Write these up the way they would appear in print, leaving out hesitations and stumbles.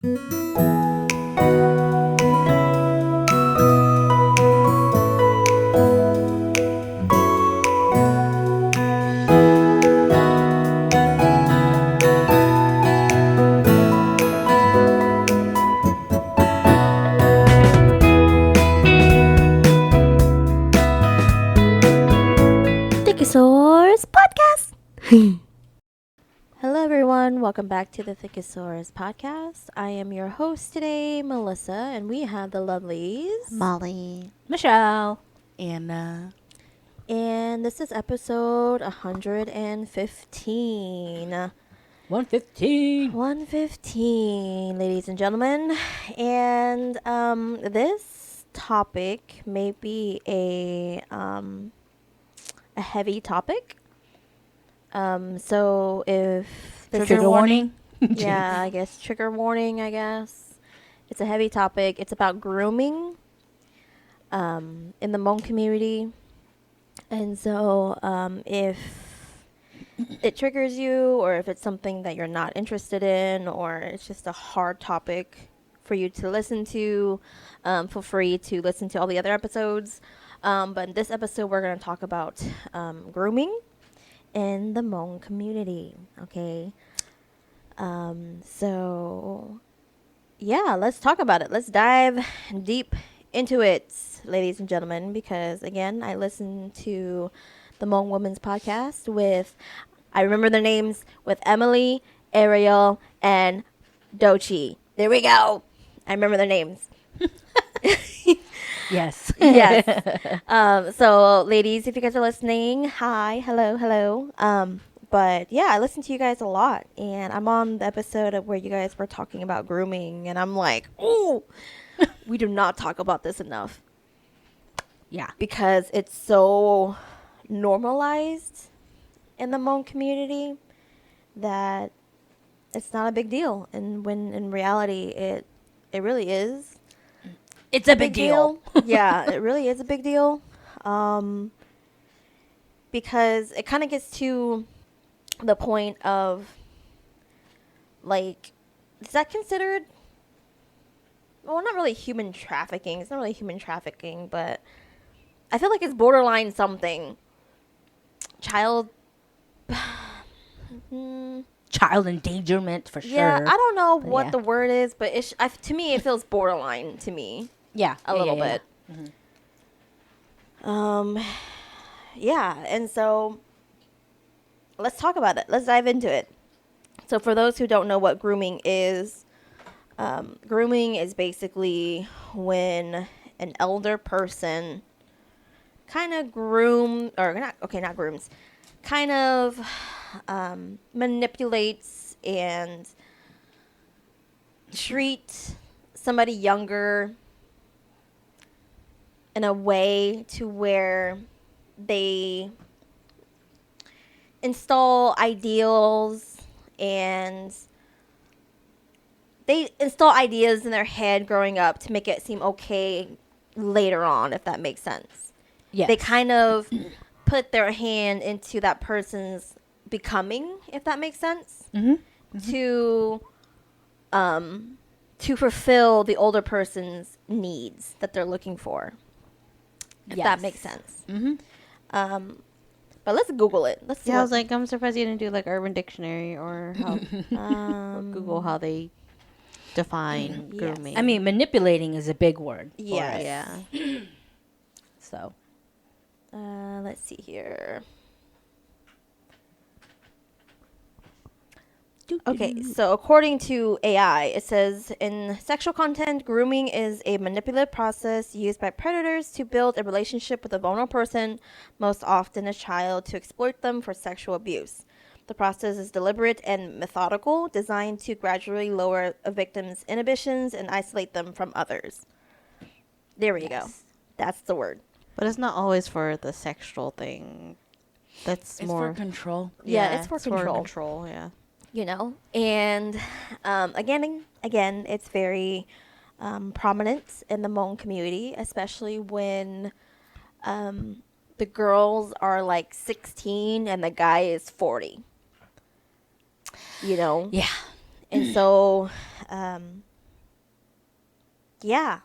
Thickosaurus Podcast. Hello, everyone. Welcome back to the Thickosaurus Podcast. I am your host today, Melissa, and we have the lovelies, Molly, Michelle, Anna. And this is episode 115. 115. 115, ladies and gentlemen. And this topic may be a heavy topic. So if the Trigger warning. yeah, I guess trigger warning, I guess. It's a heavy topic. It's about grooming in the Hmong community. And so if it triggers you, or if it's something that you're not interested in, or it's just a hard topic for you to listen to, feel free to listen to all the other episodes. But in this episode, we're going to talk about grooming in the Hmong community. Okay. So, yeah, let's talk about it. Let's dive deep into it, ladies and gentlemen, because, again, I listen to the Hmong Women's Podcast with, I remember their names, with Emily, Ariel, and Dochi. There we go. I remember their names. Yes. Yes. So, ladies, if you guys are listening, hi, hello. But yeah, I listen to you guys a lot, and I'm on the episode of where you guys were talking about grooming, and I'm like, oh, we do not talk about this enough. Yeah. Because it's so normalized in the Hmong community that it's not a big deal, and when in reality it really is. It's a big deal. Yeah, it really is a big deal. Because it kind of gets to the point of, like, is that considered, well, not really human trafficking. It's not really human trafficking, but I feel like it's borderline something. Child Child endangerment for Yeah, sure. I don't know But what yeah. the word is, but to me it feels borderline to me. Yeah. A little bit. Mhm. Yeah, and so let's talk about it. Let's dive into it. So for those who don't know what grooming is basically when an elder person kind of kind of manipulates and treat somebody younger in a way to where they install ideals and they install ideas in their head growing up to make it seem okay later on, if that makes sense. Yes. They kind of put their hand into that person's becoming, if that makes sense, to fulfill the older person's needs that they're looking for. If that makes sense. But let's Google it. Let's see. I was like, I'm surprised you didn't do like Urban Dictionary or how or Google how they define Yes. grooming. I mean, manipulating is a big word. for Yes. it. yeah. So. Let's see here. Okay, so according to AI, it says in sexual content, grooming is a manipulative process used by predators to build a relationship with a vulnerable person, most often a child, to exploit them for sexual abuse. The process is deliberate and methodical, designed to gradually lower a victim's inhibitions and isolate them from others. There we go. That's the word. But it's not always for the sexual thing. That's It's more for control. Yeah, it's for control. control, yeah. You know, and again, it's very prominent in the Hmong community, especially when the girls are like 16 and the guy is 40. You know? Yeah. And so, yeah.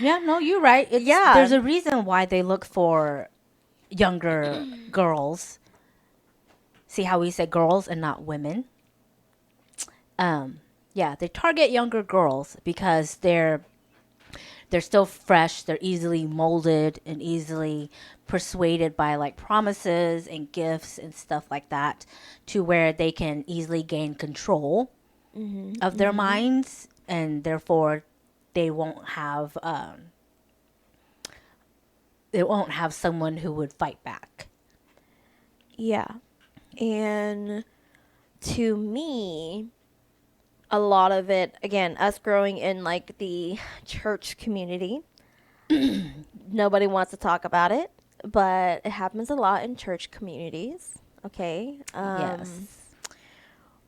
Yeah, no, you're right. Yeah. There's a reason why they look for younger girls. See how we say girls and not women? Yeah, they target younger girls because they're still fresh, they're easily molded and easily persuaded by like promises and gifts and stuff like that to where they can easily gain control of their minds, and therefore they won't have someone who would fight back. Yeah. And to me, a lot of it, again, us growing in like the church community, nobody wants to talk about it, but it happens a lot in church communities. Okay. Yes.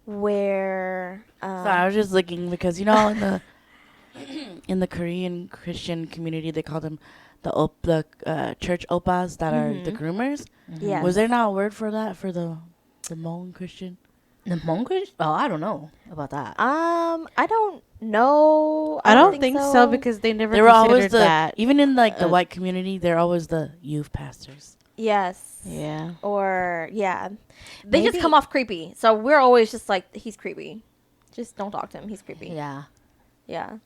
Where, So I was just looking because in the in the Korean Christian community they call them the church opas that are the groomers. yes. Was there not a word for that for the Hmong Christian? The Hmong? Oh, I don't know about that. I don't know. I don't think so because they never They were always considered that. even in like the white community, they're always the youth pastors. Yes. Yeah. Or yeah, they just Maybe- come off creepy. So we're always just like, he's creepy. Just don't talk to him. He's creepy. Yeah. Yeah.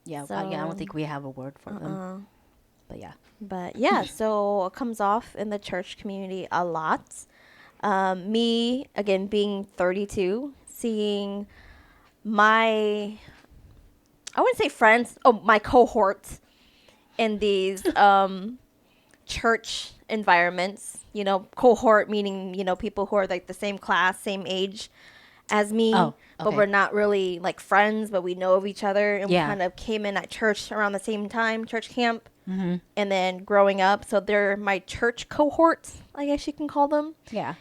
Yeah, So- I don't think we have a word for them. But yeah. But yeah, so it comes off in the church community a lot. Me, again, being 32, seeing I wouldn't say friends, my cohorts in these church environments, cohort meaning, people who are like the same class, same age as me, Oh, but okay. we're not really like friends, but we know of each other. And Yeah. we kind of came in at church around the same time, church camp. And then growing up, so they're my church cohorts, I guess you can call them. Yeah.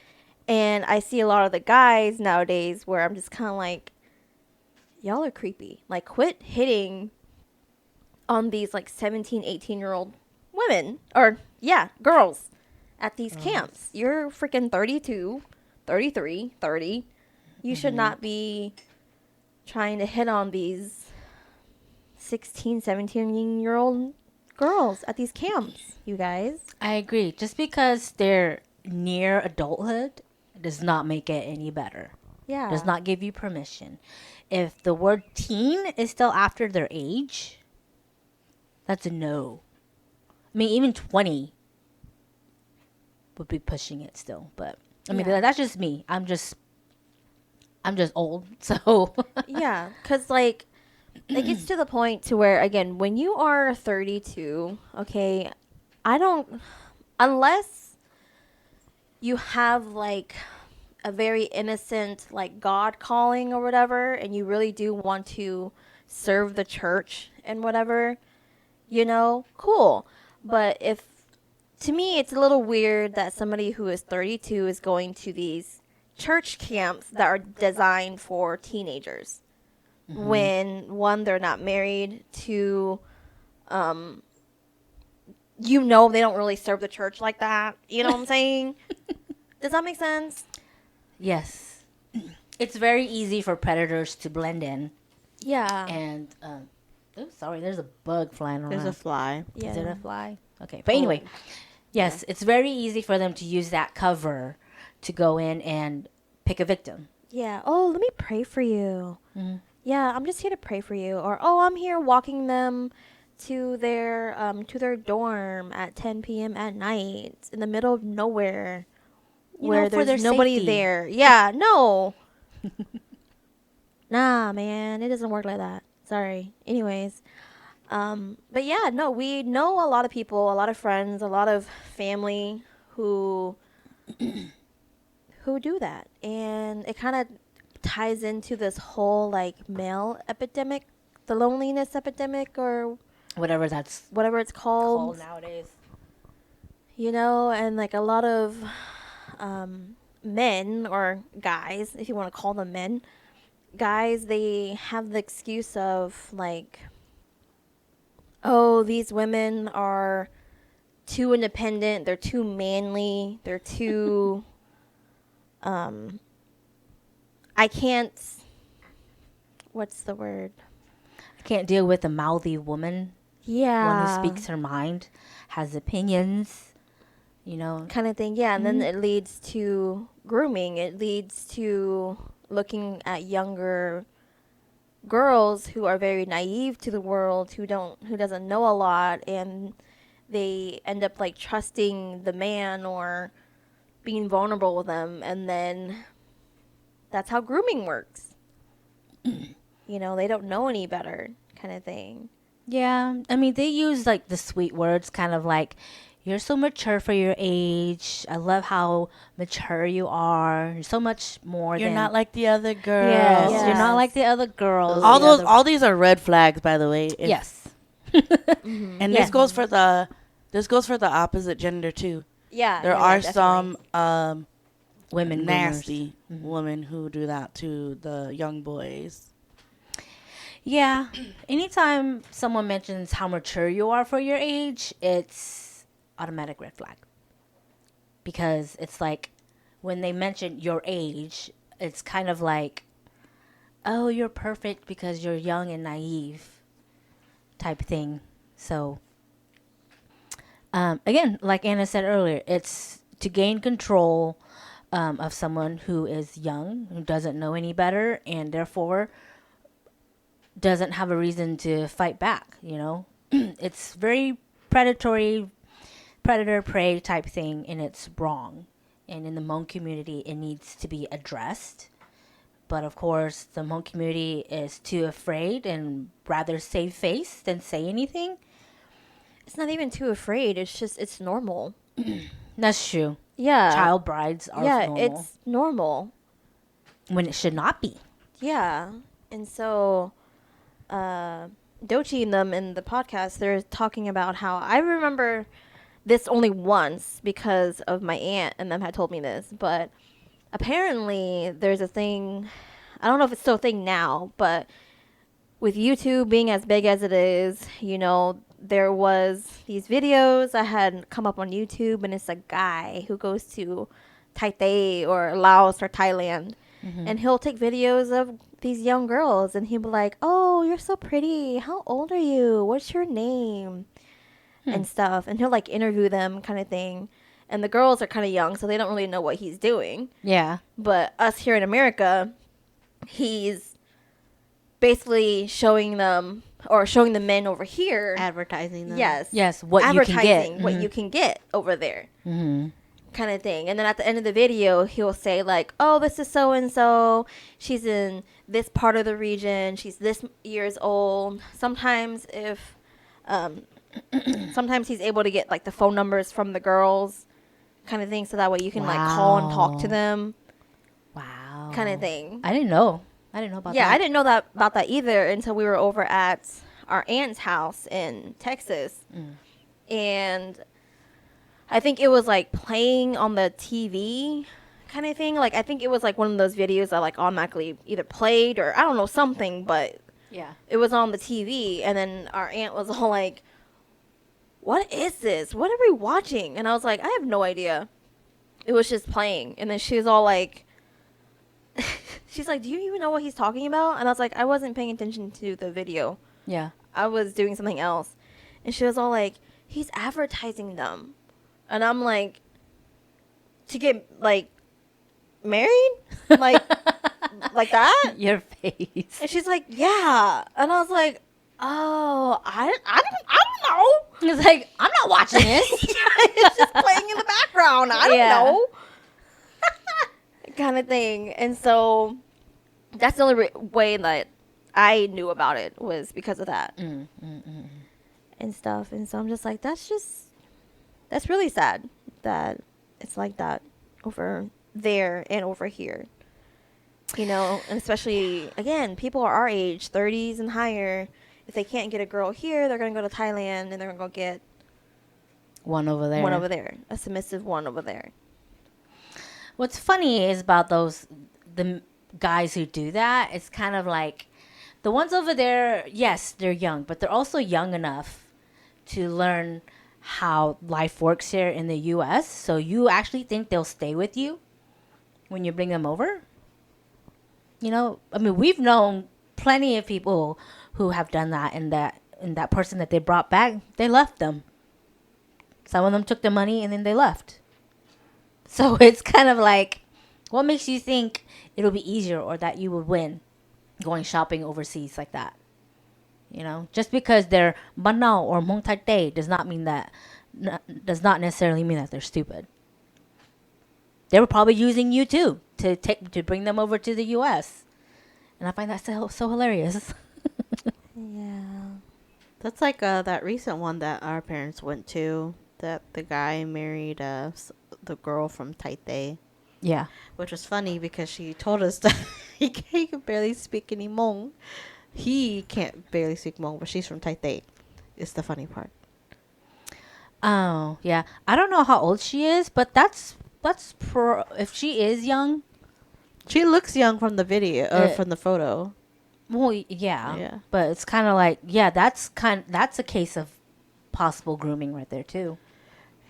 And I see a lot of the guys nowadays where I'm just kind of like, y'all are creepy. Like, quit hitting on these like 17, 18-year-old women or, girls at these camps. You're freaking 32, 33, 30. You should not be trying to hit on these 16, 17-year-old girls at these camps, you guys. I agree. Just because they're near adulthood does not make it any better. Yeah. Does not give you permission. If the word teen is still after their age, that's a no. I mean, even 20 would be pushing it still. But I mean, Yeah. that's just me. I'm just old, so Yeah, because like it gets to the point to where, again, when you are 32, okay, unless you have like a very innocent like God calling or whatever, and you really do want to serve the church and whatever, cool. But to me, it's a little weird that somebody who is 32 is going to these church camps that are designed for teenagers. When one, they're not married, two, they don't really serve the church like that. You know what I'm saying? Does that make sense? yes. It's very easy for predators to blend in. Yeah. And sorry, there's a bug flying around. There's a fly. Yeah. Is it a fly? Okay. But anyway, yes, it's very easy for them to use that cover to go in and pick a victim. Yeah. Oh, let me pray for you. Yeah, I'm just here to pray for you. Or, oh, I'm here walking them to their dorm at 10 p.m. at night in the middle of nowhere, where for there's their nobody safety. there. Yeah, no. Nah, man, it doesn't work like that. Sorry. Anyways, but yeah, no, we know a lot of people, a lot of friends, a lot of family who do that, and it kind of ties into this whole like male epidemic, the loneliness epidemic, or Whatever that's whatever it's called nowadays. And like a lot of men or guys, if you want to call them men, guys, they have the excuse of like, oh, these women are too independent, they're too manly, they're too I can't. What's the word? I can't deal with a mouthy woman, Yeah. one who speaks her mind, has opinions, you know. Kind of thing. Yeah, and then it leads to grooming. It leads to looking at younger girls who are very naive to the world, who doesn't know a lot, and they end up like trusting the man or being vulnerable with them, and then that's how grooming works. You know, they don't know any better, kind of thing. Yeah, I mean, they use like the sweet words, kind of like, you're so mature for your age. I love how mature you are. You're so much more You're than. not like the other girls. Yes, Yes. you're not like the other girls. All these are red flags, by the way. Yes. And Yeah. this goes for the opposite gender too. Yeah. There yeah, are definitely. some Women nasty groomers. women who do that to the young boys. Yeah. Anytime someone mentions how mature you are for your age, it's automatic red flag. Because it's like when they mention your age, it's kind of like, oh, you're perfect because you're young and naive type thing. So, again, like Anna said earlier, it's to gain control of someone who is young, who doesn't know any better, and therefore doesn't have a reason to fight back, you know? It's very predatory, predator prey type thing, and it's wrong. And in the Hmong community, it needs to be addressed. But of course, the Hmong community is too afraid and rather save face than say anything. It's not even too afraid. It's just, it's normal. That's true. Yeah. Child brides are Yeah, normal it's normal. when it should not be. Yeah. And so, Dochi and them in the podcast, they're talking about how I remember this only once because of my aunt and them had told me this, but apparently there's a thing, I don't know if it's still a thing now, but with YouTube being as big as it is, you know, there was these videos that had come up on YouTube, and it's a guy who goes to Taipei or Laos or Thailand, and he'll take videos of these young girls, and he'll be like, "Oh, you're so pretty. How old are you? What's your name?" and stuff, and he'll like interview them, kind of thing. And the girls are kind of young, so they don't really know what he's doing. Yeah. But us here in America, he's basically showing them, or showing the men over here, Advertising them. yes, Yes, what you can get. advertising what you can get over there, Mm-hmm. kind of thing. And then at the end of the video, he'll say like, "Oh, this is so and so. She's in this part of the region. She's this years old." Sometimes if, sometimes he's able to get like the phone numbers from the girls, kind of thing, so that way you can like call and talk to Wow. them, Wow. kind of thing. I didn't know. I didn't know about Yeah, that. I didn't know that about that either until we were over at our aunt's house in Texas. And I think it was like playing on the TV kind of thing. Like I think it was like one of those videos that like automatically either played or I don't know, something, but Yeah. it was on the TV, and then our aunt was all like, "What is this? What are we watching?" And I was like, "I have no idea." It was just playing. And then she was all like, she's like, "Do you even know what he's talking about?" And I was like, "I wasn't paying attention to the video. Yeah. I was doing something else." And she was all like, "He's advertising them." And I'm like, "To get like married? Like like that?" Your face. And she's like, "Yeah." And I was like, "Oh, I don't know." It's like, I'm not watching this. It's just playing in the background. I don't Yeah. know. Kind of thing. And so that's the only way that I knew about it, was because of that and stuff. And so I'm just like, that's really sad that it's like that over there and over here. You know, and especially, again, people are our age, 30s and higher. If they can't get a girl here, they're going to go to Thailand, and they're going to go get One over there. one over there, a submissive one over there. What's funny is about the guys who do that, it's kind of like the ones over there, yes, they're young, but they're also young enough to learn how life works here in the U.S. So you actually think they'll stay with you when you bring them over? You know, I mean, we've known plenty of people who have done that, and that person that they brought back, they left them. Some of them took the money and then they left. So it's kind of like, what makes you think it'll be easier or that you would win going shopping overseas like that? You know, just because they're Manao or Hmong Taipei does not necessarily mean that they're stupid. They were probably using you too to bring them over to the U.S. And I find that so hilarious. Yeah. That's like that recent one that our parents went to. That the guy married the girl from Taipei, Yeah. which was funny because she told us that he can barely speak any Hmong. He can't barely speak Hmong, but she's from Taipei. It's the funny part. Oh, yeah. I don't know how old she is, but if she is young, She looks young from the video or Uh, from the photo. well, yeah. Yeah. But it's kind of like, yeah, that's a case of possible grooming right there too.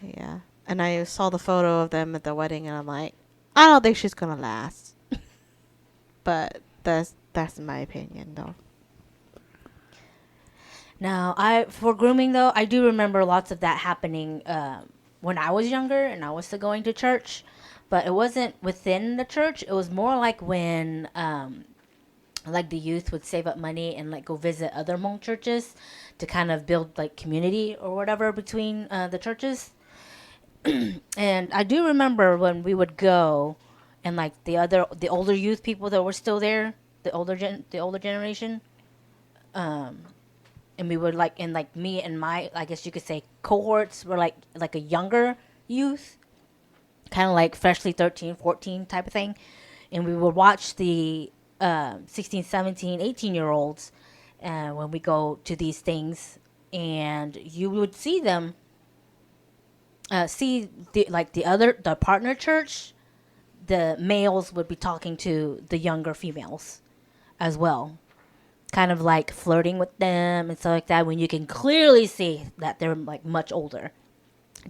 Yeah. And I saw the photo of them at the wedding, and I'm like, I don't think she's gonna last. But that's my opinion, though. Now, for grooming though, I do remember lots of that happening when I was younger and I was still going to church, but it wasn't within the church. It was more like when like the youth would save up money and like go visit other Hmong churches to kind of build like community or whatever between the churches. And I do remember when we would go, and like the older youth people that were still there, the older generation, and we would like, and like me and my, I guess you could say, cohorts were like a younger youth, kind of like freshly 13, 14 type of thing, and we would watch the 16, 17, 18 year olds when we go to these things, and you would see them see the partner church, the males would be talking to the younger females as well, kind of like flirting with them and stuff like that, when you can clearly see that they're like much older,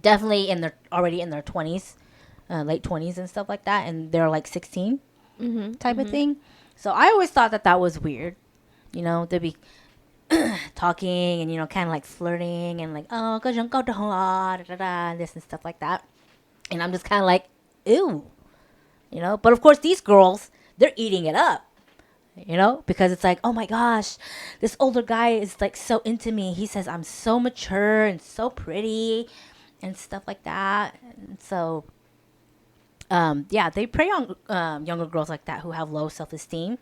definitely already in their 20s, late 20s and stuff like that, and they're like 16 type of thing. So I always thought that was weird. You know, they'd be talking and, you know, kind of like flirting and like, oh, cause you go to this and stuff like that. And I'm just kind of like, ew, you know. But of course, these girls, they're eating it up, you know, because it's like, oh my gosh, this older guy is like so into me. He says I'm so mature and so pretty and stuff like that. And so, yeah, they prey on younger girls like that who have low self-esteem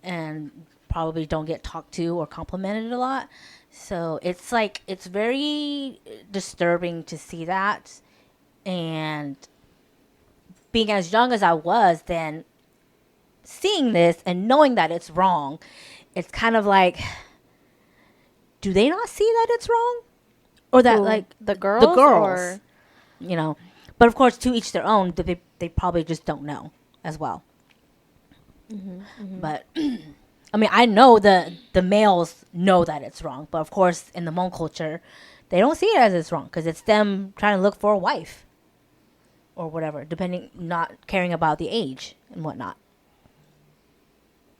and probably don't get talked to or complimented a lot. So it's like, it's very disturbing to see that. And being as young as I was then, seeing this and knowing that it's wrong, it's kind of like, do they not see that it's wrong? Or that, Who, like, the girls? the girls, Or? you know. But of course, to each their own, they probably just don't know as well. But I mean, I know the males know that it's wrong, but of course, in the Hmong culture, they don't see it as it's wrong because it's them trying to look for a wife or whatever, depending, not caring about the age and whatnot.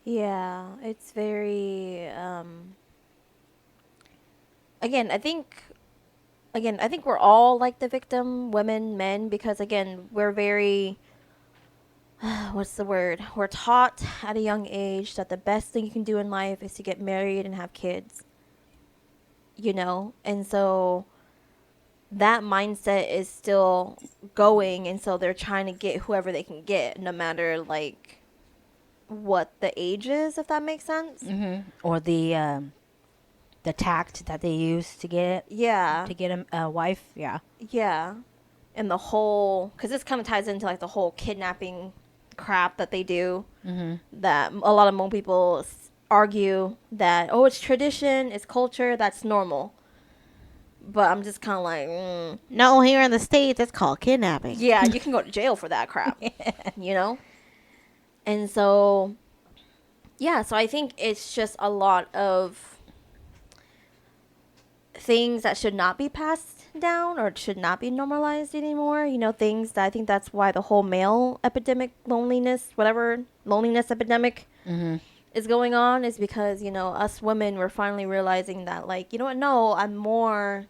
Yeah, it's very again, I think we're all like the victim, women, men, because again, we're very what's the word? We're taught at a young age that the best thing you can do in life is to get married and have kids. You know? And so that mindset is still going, and so they're trying to get whoever they can get, no matter like what the age is, if that makes sense. Or the tact that they use to get Yeah. a wife. Yeah. Yeah. And the whole, because this kind of ties into like the whole kidnapping crap that they do. That a lot of Hmong people argue that, oh, it's tradition, it's culture, that's normal. But I'm just kind of like, No, here in the States, it's called kidnapping. yeah, you can go to jail for that crap, you know? And so, yeah, so I think it's just a lot of things that should not be passed down or should not be normalized anymore. You know, things that I think that's why the whole male epidemic, loneliness epidemic is going on is because, us women, we're finally realizing that, like, you know what? No, I'm more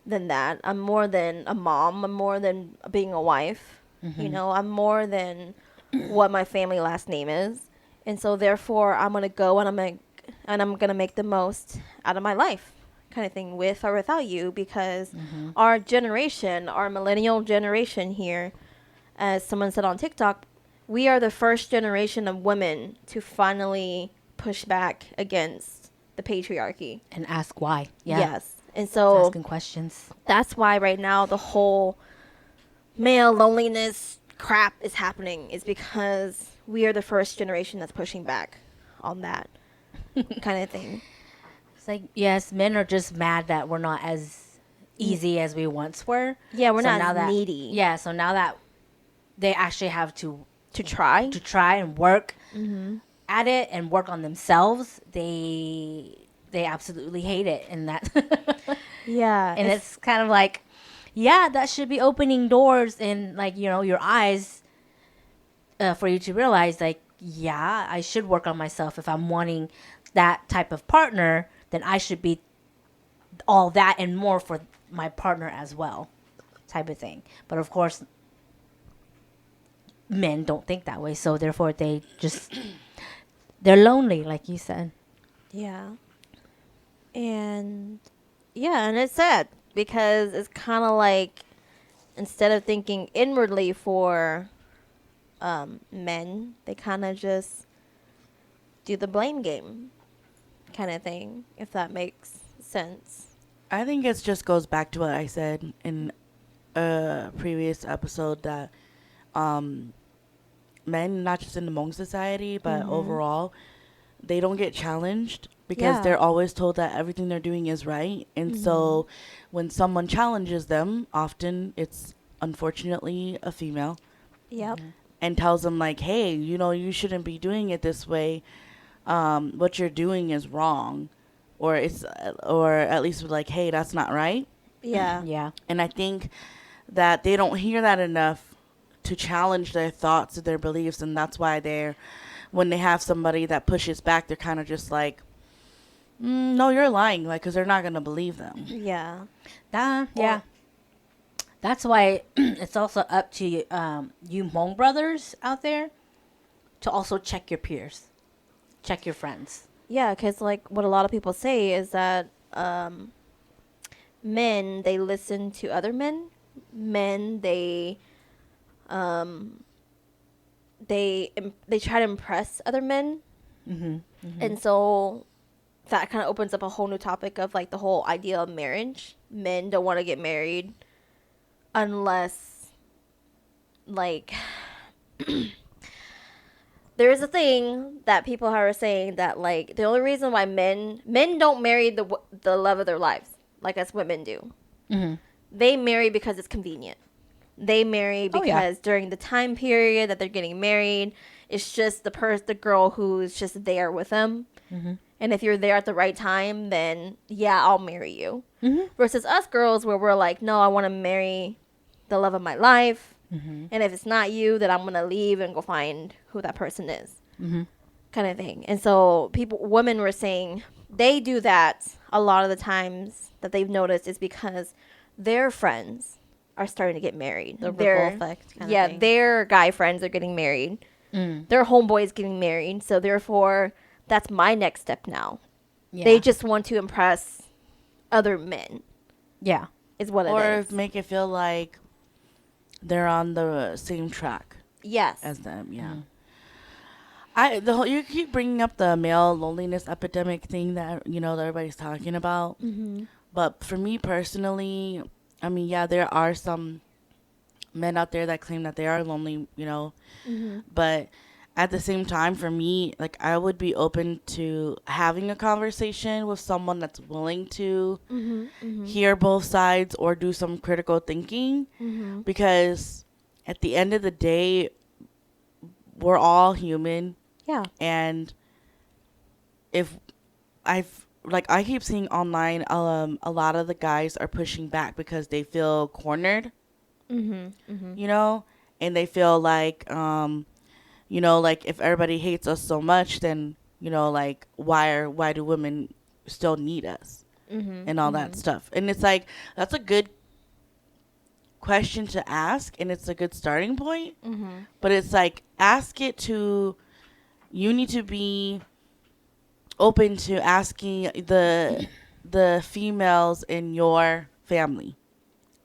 than that. I'm more than a mom. I'm more than being a wife. I'm more than what my family last name is. And so therefore I'm going to go and I'm going to make the most out of my life, kind of thing, with or without you, because our generation, our millennial generation here, as someone said on TikTok, we are the first generation of women to finally push back against the patriarchy. And ask why. Yeah. Yes. And so Asking questions. that's why right now the whole male loneliness crap is happening, is because we are the first generation that's pushing back on that kind of thing. It's like, yes, men are just mad that we're not as easy as we once were. Yeah, we're So not now as that, needy. Yeah, so now that they actually have to try and work at it and work on themselves, they absolutely hate it. And that Yeah. and it's kind of like, yeah, that should be opening doors and, like, your eyes, for you to realize, like, yeah, I should work on myself. If I'm wanting that type of partner, then I should be all that and more for my partner as well, type of thing. But of course, men don't think that way, so therefore they're lonely, like you said. Yeah. And it's sad because it's kind of like, instead of thinking inwardly for men, they kind of just do the blame game kind of thing, if that makes sense. I think it just goes back to what I said in a previous episode, that men, not just in the Hmong society, but overall, they don't get challenged because Yeah. they're always told that everything they're doing is right. And so when someone challenges them, often it's unfortunately a female, Yep. and tells them, like, hey, you shouldn't be doing it this way. What you're doing is wrong. Or at least like, hey, that's not right. Yeah. Yeah. And I think that they don't hear that enough to challenge their thoughts and their beliefs. And that's why when they have somebody that pushes back, they're kind of just like, no, you're lying. Like, because they're not going to believe them. Yeah. Yeah. That's why it's also up to you Hmong brothers out there to also check your peers, check your friends. Yeah, because, like, what a lot of people say is that men, they listen to other men. Men, they try to impress other men. And so that kind of opens up a whole new topic of, like, the whole idea of marriage. Men don't want to get married unless, like, there is a thing that people are saying that, like, the only reason why men don't marry the love of their lives like us women do. They marry because it's convenient. They marry because during the time period that they're getting married, it's just the girl who's just there with them. And if you're there at the right time, then yeah, I'll marry you. Versus us girls, where we're like, no, I want to marry the love of my life. And if it's not you, then I'm going to leave and go find who that person is. Kind of thing. And so women were saying they do that a lot of the times that they've noticed is because their friends are starting to get married. The ripple effect kind of thing. Their guy friends are getting married. Their homeboys getting married. So therefore, that's my next step now. Yeah. They just want to impress other men. Yeah. Is what it Or is. make it feel like they're on the same track Yes. as them. Yeah. You keep bringing up the male loneliness epidemic thing that that everybody's talking about. But for me personally, I mean, yeah, there are some men out there that claim that they are lonely, but at the same time, for me, like, I would be open to having a conversation with someone that's willing to hear both sides or do some critical thinking, because at the end of the day, we're all human. Yeah. And if I keep seeing online, a lot of the guys are pushing back because they feel cornered, and they feel like, you know, like if everybody hates us so much, then, you know, like why do women still need us and all that stuff? And it's like that's a good question to ask, and it's a good starting point. But it's like ask it to, you need to be open to asking the females in your family.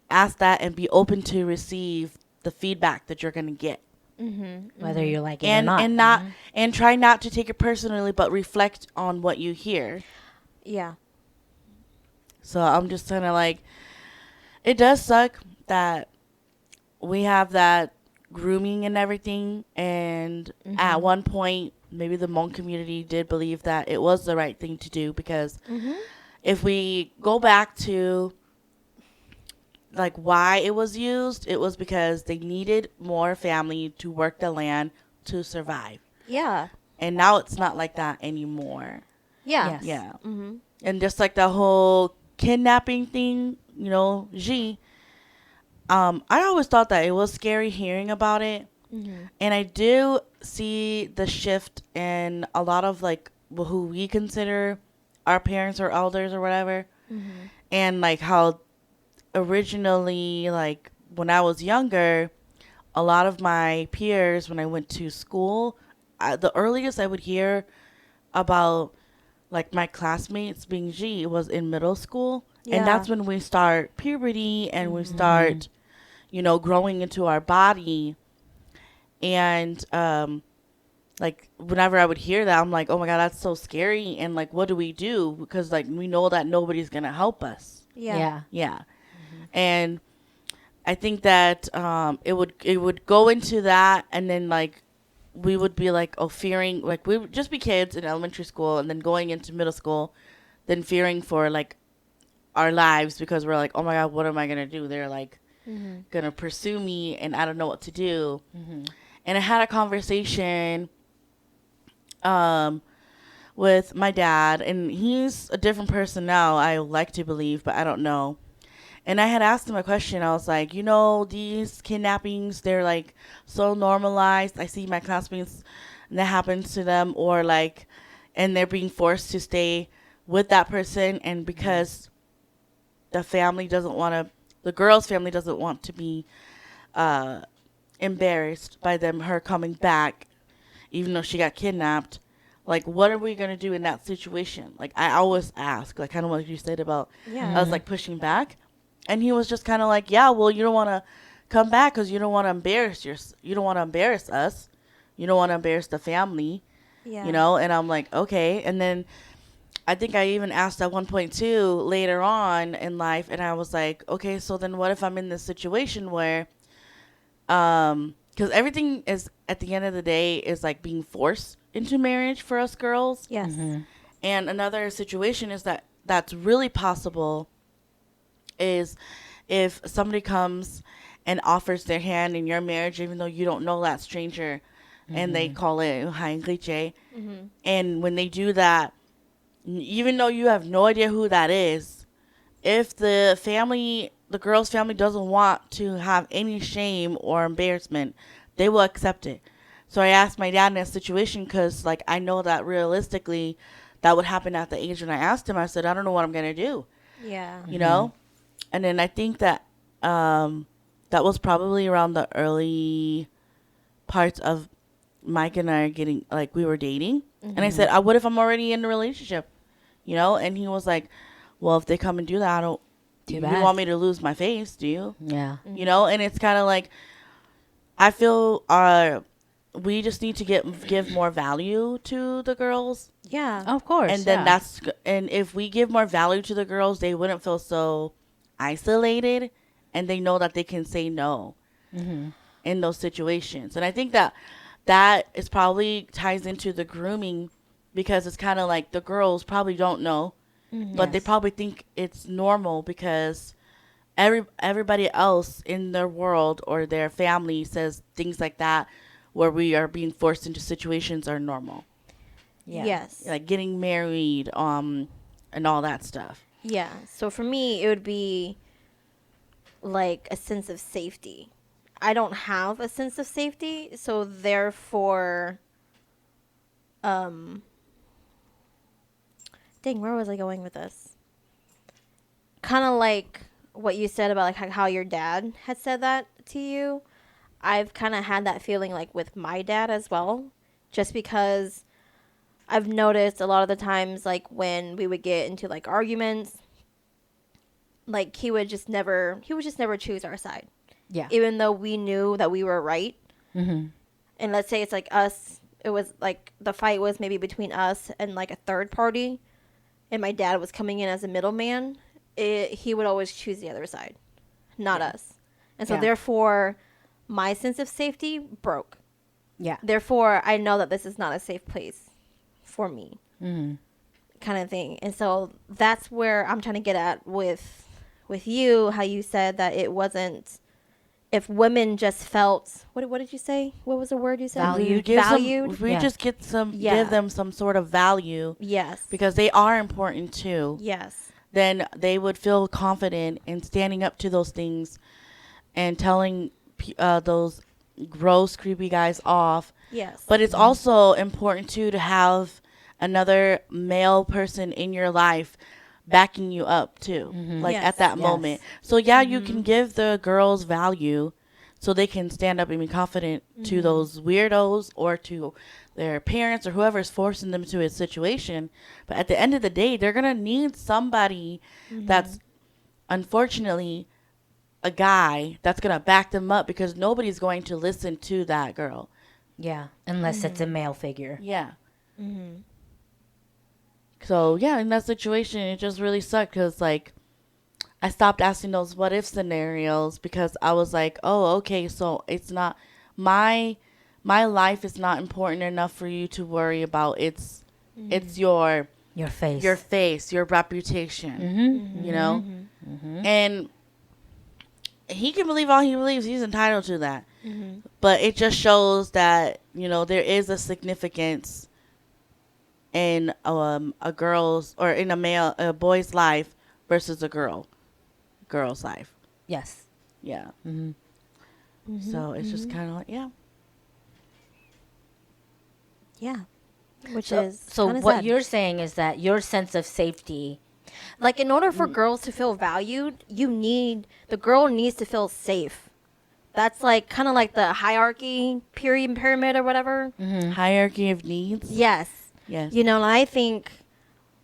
Ask that and be open to receive the feedback that you're going to get. Whether you like it or not. And not and try not to take it personally, but reflect on what you hear. Yeah. So I'm just kind of like, it does suck that we have that grooming and everything, and at one point maybe the Hmong community did believe that it was the right thing to do, because if we go back to like why it was used, it was because they needed more family to work the land to survive. Yeah. And now it's not like that anymore. Yeah. Yes. Yeah. And just like the whole kidnapping thing, you know, I always thought that it was scary hearing about it. And I do see the shift in a lot of like who we consider our parents or elders or whatever. And like how originally, like when I was younger, a lot of my peers, when I went to school, the earliest I would hear about like my classmates being G was in middle school. And that's when we start puberty and we start, you know, growing into our body. And like whenever I would hear that, I'm like, oh my God, that's so scary. And like, what do we do? Because like we know that nobody's going to help us. Yeah. Yeah. And I think that it would go into that, and then like we would be like, oh, fearing, like we would just be kids in elementary school, and then going into middle school, then fearing for like our lives, because we're like, oh my God, what am I gonna do? They're like gonna pursue me, and I don't know what to do. And I had a conversation with my dad, and he's a different person now, I like to believe, but I don't know. And I had asked him a question. I was like, you know, these kidnappings, they're like so normalized. I see my classmates, and that happens to them, or like, and they're being forced to stay with that person. And because the family doesn't want to, the girl's family doesn't want to be embarrassed by her coming back, even though she got kidnapped. Like, what are we going to do in that situation? Like, I always ask, like, kind of what you said about, I was like pushing back. And he was just kind of like, yeah, well, you don't want to come back because you don't want to you don't want to embarrass us. You don't want to embarrass the family, you know? And I'm like, okay. And then I think I even asked at one point too, later on in life, and I was like, okay, so then what if I'm in this situation where, because everything is, at the end of the day, is like being forced into marriage for us girls. Yes. And another situation is that's really possible is if somebody comes and offers their hand in your marriage, even though you don't know that stranger, and they call it haingliche. And when they do that, even though you have no idea who that is, if the girl's family doesn't want to have any shame or embarrassment, they will accept it. So I asked my dad in that situation, because like I know that realistically that would happen at the age when I asked him. I said, I don't know what I'm going to do. Yeah. You know? And then I think that that was probably around the early parts of Mike and I getting, like, we were dating. And I said, what if I'm already in a relationship? You know? And he was like, well, if they come and do that, you want me to lose my face, do you? Yeah. You know? And it's kind of like, I feel we just need to give more value to the girls. Yeah. Of course. And then and if we give more value to the girls, they wouldn't feel so isolated, and they know that they can say no in those situations. And I think that is probably ties into the grooming, because it's kind of like the girls probably don't know, but they probably think it's normal because everybody else in their world or their family says things like that, where we are being forced into situations are normal. Yeah. Yes. Like getting married, and all that stuff. Yeah. So for me, it would be like a sense of safety. I don't have a sense of safety, so therefore, um, dang, where was I going with this? Kind of like what you said about like how your dad had said that to you. I've kind of had that feeling like with my dad as well, just because I've noticed a lot of the times like when we would get into like arguments, like he would just never choose our side, Yeah. even though we knew that we were right. Mm-hmm. And let's say it's like us, it was like the fight was maybe between us and like a third party, and my dad was coming in as a middleman. He would always choose the other side, not us. And so Yeah. therefore my sense of safety broke. Yeah. Therefore I know that this is not a safe place for me, Mm-hmm. kind of thing. And so that's where I'm trying to get at with you, how you said that it wasn't, if women just felt, what did you say? What was the word you said? Valued. Valued. If we Yeah. just give Yeah. them some sort of value, Yes. because they are important too, Yes. then they would feel confident in standing up to those things and telling those gross, creepy guys off. Yes. But it's also important too to have another male person in your life backing you up too, like Yes. at that Yes. moment. So yeah, you can give the girls value so they can stand up and be confident to those weirdos or to their parents or whoever's forcing them to a situation. But at the end of the day, they're gonna need somebody that's unfortunately a guy that's gonna back them up, because nobody's going to listen to that girl. Yeah. Unless it's a male figure. Yeah. So yeah, in that situation, it just really sucked because like I stopped asking those what if scenarios because I was like, oh, okay, so it's not my life is not important enough for you to worry about. It's your Face. your reputation, Mm-hmm. you know, and he can believe all he believes. He's entitled to that. But it just shows that, you know, there is a significance in a girl's or in a boy's life versus a girl's life. Yes. Yeah. Mm-hmm. So it's just kind of like, yeah. Yeah. Which So, is so kinda what sad. you're saying is that your sense of safety. Like, in order for girls to feel valued, the girl needs to feel safe. That's like kind of like the hierarchy pyramid or whatever. Hierarchy of needs. Yes. Yes. You know, and I think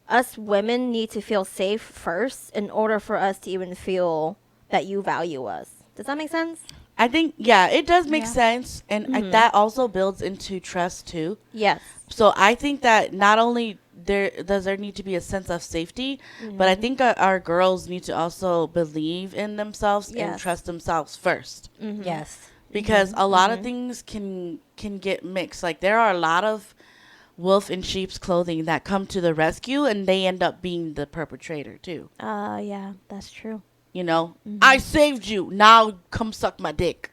us women need to feel safe first in order for us to even feel that you value us. Does that make sense? I think, yeah, it does make Yeah. sense. And that also builds into trust too. Yes. So I think that not only there need to be a sense of safety, but I think our girls need to also believe in themselves and Yes. trust themselves first. Yes. Because a lot of things can get mixed. Like there are a lot of wolf in sheep's clothing that come to the rescue and they end up being the perpetrator too. Yeah, that's true. You know, I saved you. Now come suck my dick.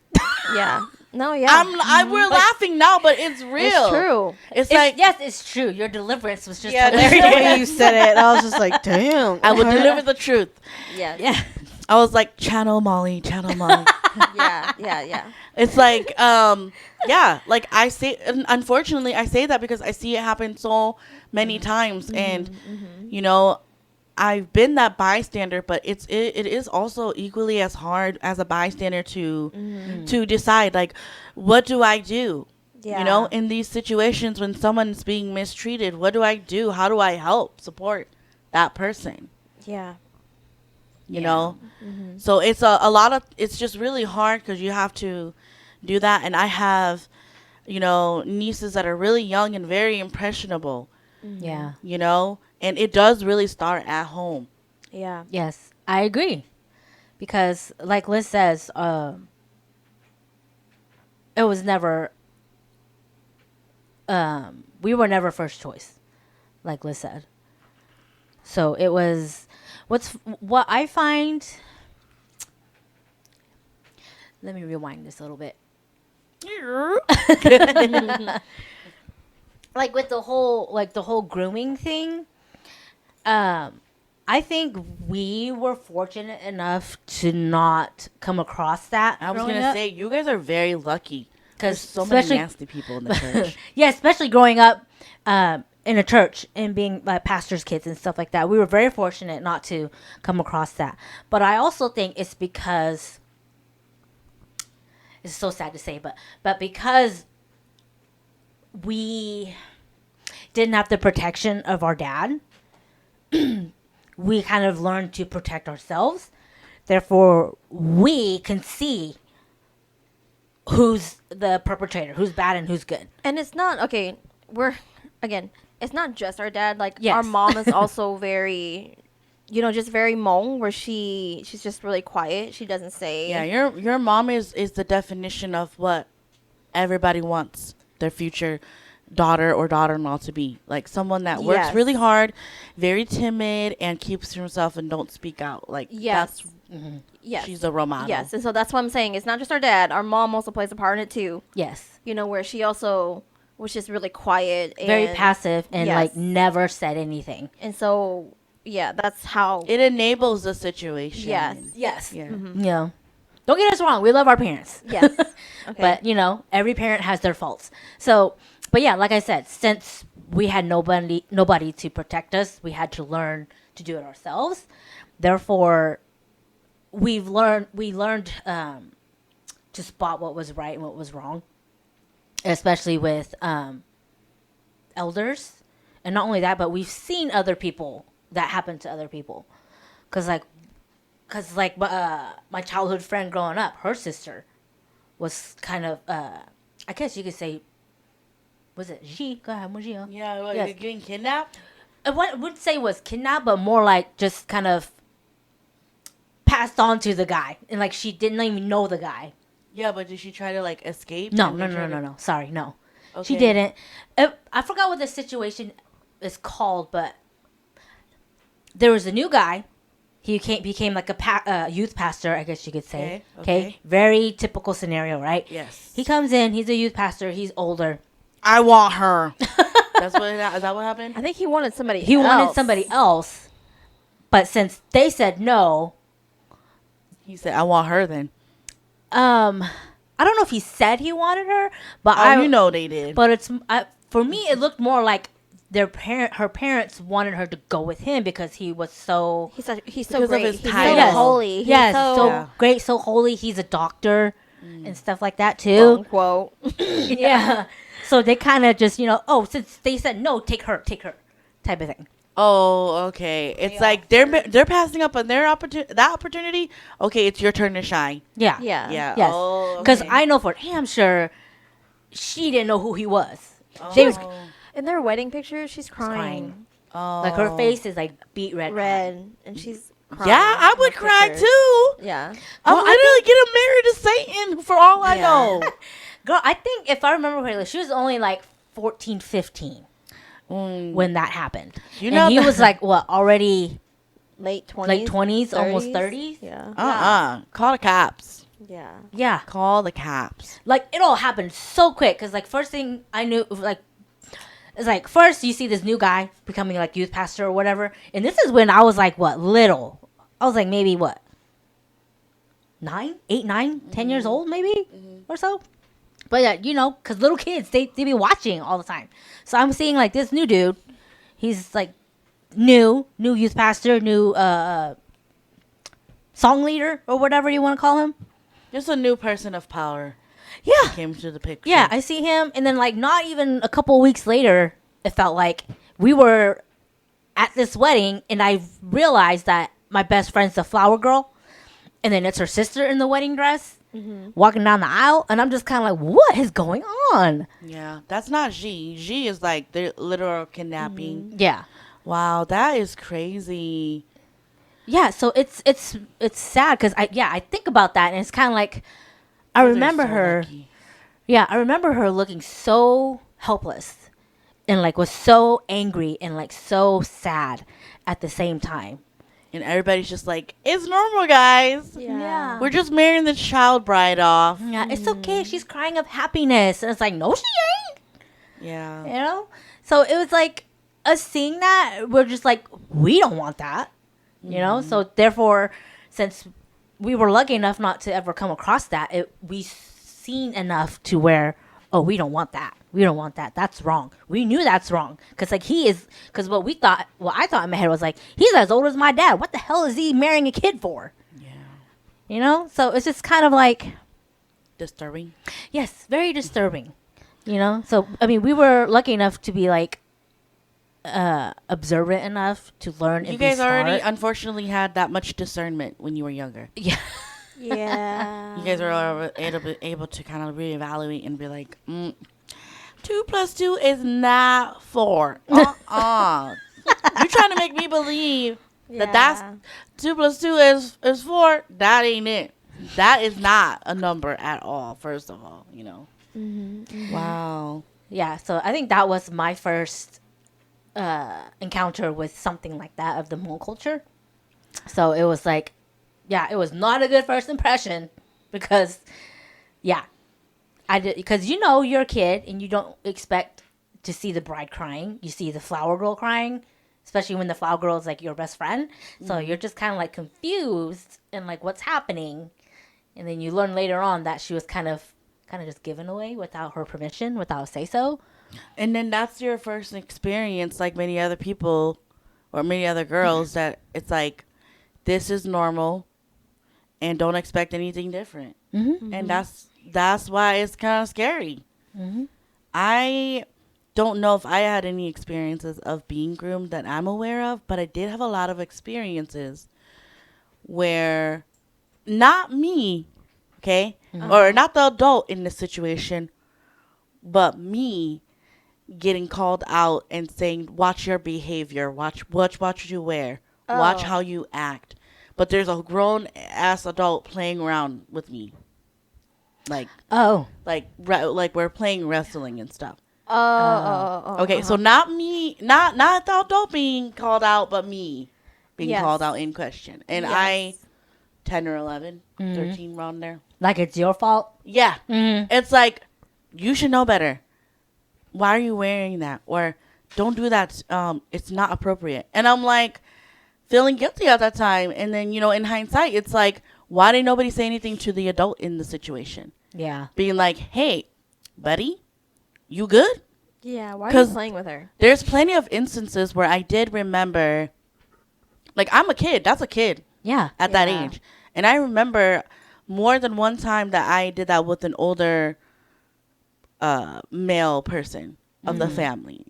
Yeah. No, yeah. We're laughing now, but it's real. It's true. It's like Yes, it's true. Your deliverance was just Yeah, just hilarious. the way you said it, I was just like, damn. I will deliver the truth. Yes. Yeah. I was like, channel Molly, channel Molly. Yeah. It's like, yeah, like I say, unfortunately, I say that because I see it happen so many times. And, you know, I've been that bystander, but it is also equally as hard as a bystander to decide, like, what do I do? Yeah. You know, in these situations when someone's being mistreated, what do I do? How do I help support that person? Yeah. You know? So it's a lot of, it's just really hard because you have to do that. And I have, you know, nieces that are really young and very impressionable, Yeah. you know, and it does really start at home. Yeah. Yes, I agree. Because, like Liz says, it was never. We were never first choice, like Liz said. So it was. What I find. Let me rewind this a little bit. Like with the whole grooming thing. I think we were fortunate enough to not come across that. I was growing gonna up. say you guys are very lucky because 'Cause so many especially- nasty people in the church. Yeah, especially growing up in a church and being pastors' kids and stuff like that. We were very fortunate not to come across that. But I also think it's because it's so sad to say, but because we didn't have the protection of our dad, we kind of learned to protect ourselves. Therefore, we can see who's the perpetrator, who's bad and who's good. And it's not okay. Again, it's not just our dad. Like Yes. our mom is also very, just very Hmong, where she's just really quiet. She doesn't say. Yeah, your mom is the definition of what everybody wants their future daughter or daughter-in-law to be. Like someone that works Yes. really hard, very timid, and keeps to herself and don't speak out. Like Yes. that's Yes. she's a role model. Yes, and so that's what I'm saying. It's not just our dad. Our mom also plays a part in it too. Yes. Where she also was just really quiet, and, Very passive and Yes. like never said anything. And so, yeah, that's how. It enables the situation. Yes. Yes. Yeah. Yeah. Don't get us wrong. We love our parents. Yes. Okay. But, every parent has their faults. So, but yeah, like I said, since we had nobody to protect us, we had to learn to do it ourselves. Therefore, we learned to spot what was right and what was wrong, especially with elders. And not only that, but we've seen other people that happen to other people. Because my childhood friend growing up, her sister was kind of, I guess you could say, was it she? Go ahead, was she? Yeah, what, Yes. you're getting kidnapped? I wouldn't say was kidnapped, but more like just kind of passed on to the guy. And like she didn't even know the guy. Yeah, but did she try to like escape? No. Did they try to- Sorry, no. She Okay. didn't. I forgot what the situation is called, but there was a new guy. He became like a youth pastor, I guess you could say. Okay. Very typical scenario, right? Yes. He comes in. He's a youth pastor. He's older. I want her. Is that what happened? I think he wanted somebody. He wanted somebody else, but since they said no, He said, "I want her." Then. I don't know if he said he wanted her, but They did. But for me, it looked more like her parents wanted her to go with him because he was so He's so Because of great. his He's title. so Yes. holy. He's yes, so Yeah. great, so holy. He's a doctor and stuff like that too. quote. Yeah. So they kind of just since they said no, take her, type of thing. Oh, okay. It's like they're passing up on their opportunity. Okay, it's your turn to shine. Yeah. Yeah. Yeah. Yes. Oh, Because okay. I know for damn sure she didn't know who he was. Oh. She was In their wedding picture, she's crying. crying. Oh. Like her face is like beet red. Red, and she's crying. Yeah, I would in the cry pictures. too. Yeah. I'm Well, I literally getting married to Satan for all I Yeah. know. Girl, I think if I remember correctly, she was only like 14, 15 when that happened. You And know he that- was like, what, already Late 20s. late 20s, almost 30s? Yeah. Call the cops. Yeah. Yeah. Call the cops. Like, it all happened so quick. Because, like, first thing I knew, like, it's like, first you see this new guy becoming, like, youth pastor or whatever. And this is when I was, like, what, little. I was, like, maybe, what, 9, 8, 9, 10 years old, maybe, or so. But, yeah, because little kids, they be watching all the time. So I'm seeing, like, this new dude. He's, like, new youth pastor, new song leader or whatever you want to call him. Just a new person of power Yeah. came to the picture. Yeah, I see him, and then like not even a couple weeks later, it felt like we were at this wedding, and I realized that my best friend's the flower girl, and then it's her sister in the wedding dress walking down the aisle, and I'm just kind of like, what is going on? Yeah, that's not G. G is like the literal kidnapping. Yeah, Wow, that is crazy. yeah. So it's sad because I think about that, and it's kind of like I They're remember so her. lucky. Yeah, I remember her looking so helpless and like was so angry and like so sad at the same time. And everybody's just like, it's normal, guys. Yeah. We're just marrying the child bride off. Yeah, it's okay. She's crying of happiness. And it's like, no, she ain't. Yeah. So it was like us seeing that. We're just like, we don't want that. You know, so therefore, since we were lucky enough not to ever come across that, we seen enough to where, oh, we don't want that. We don't want that. That's wrong. We knew that's wrong. Because, like, because what I thought in my head was, like, he's as old as my dad. What the hell is he marrying a kid for? Yeah. You know? So it's just kind of like, Disturbing. yes, very disturbing. You know? So, I mean, we were lucky enough to be, like, observant enough to learn. You and guys be already, smart. unfortunately, had that much discernment when you were younger. Yeah. Yeah. You guys were able to kind of reevaluate and be like, 2 plus 2 is not 4. You're trying to make me believe that's 2 plus 2 is 4. That ain't it. That is not a number at all, first of all, you know. Wow. Yeah, so I think that was my first encounter with something like that of the Hmong culture. So it was like, yeah, it was not a good first impression because, yeah, I did, because you know you're a kid and you don't expect to see the bride crying. You see the flower girl crying, especially when the flower girl is like your best friend. So you're just kind of like confused and like what's happening, and then you learn later on that she was kind of just given away without her permission, without a say so. And then that's your first experience, like many other people or many other girls, that it's like, this is normal and don't expect anything different. And that's why it's kind of scary. I don't know if I had any experiences of being groomed that I'm aware of, but I did have a lot of experiences where not me, okay, or not the adult in the situation, but me getting called out and saying, watch your behavior, watch what you wear, watch how you act. But there's a grown ass adult playing around with me, like like we're playing wrestling and stuff. Okay, so not me, not the adult being called out, but me being Yes. called out in question. And Yes. I 10 or 11, 13 around there. Like it's your fault. Yeah. It's like, you should know better. Why are you wearing that? Or don't do that. It's not appropriate. And I'm like feeling guilty at that time. And then, you know, in hindsight, it's like, why didn't nobody say anything to the adult in the situation? Yeah. Being like, hey, buddy, you good? Yeah, why are you 'Cause playing with her? There's plenty of instances where I did remember, like, I'm a kid. That's a kid Yeah. at that Yeah. age. And I remember more than one time that I did that with an older male person of the family.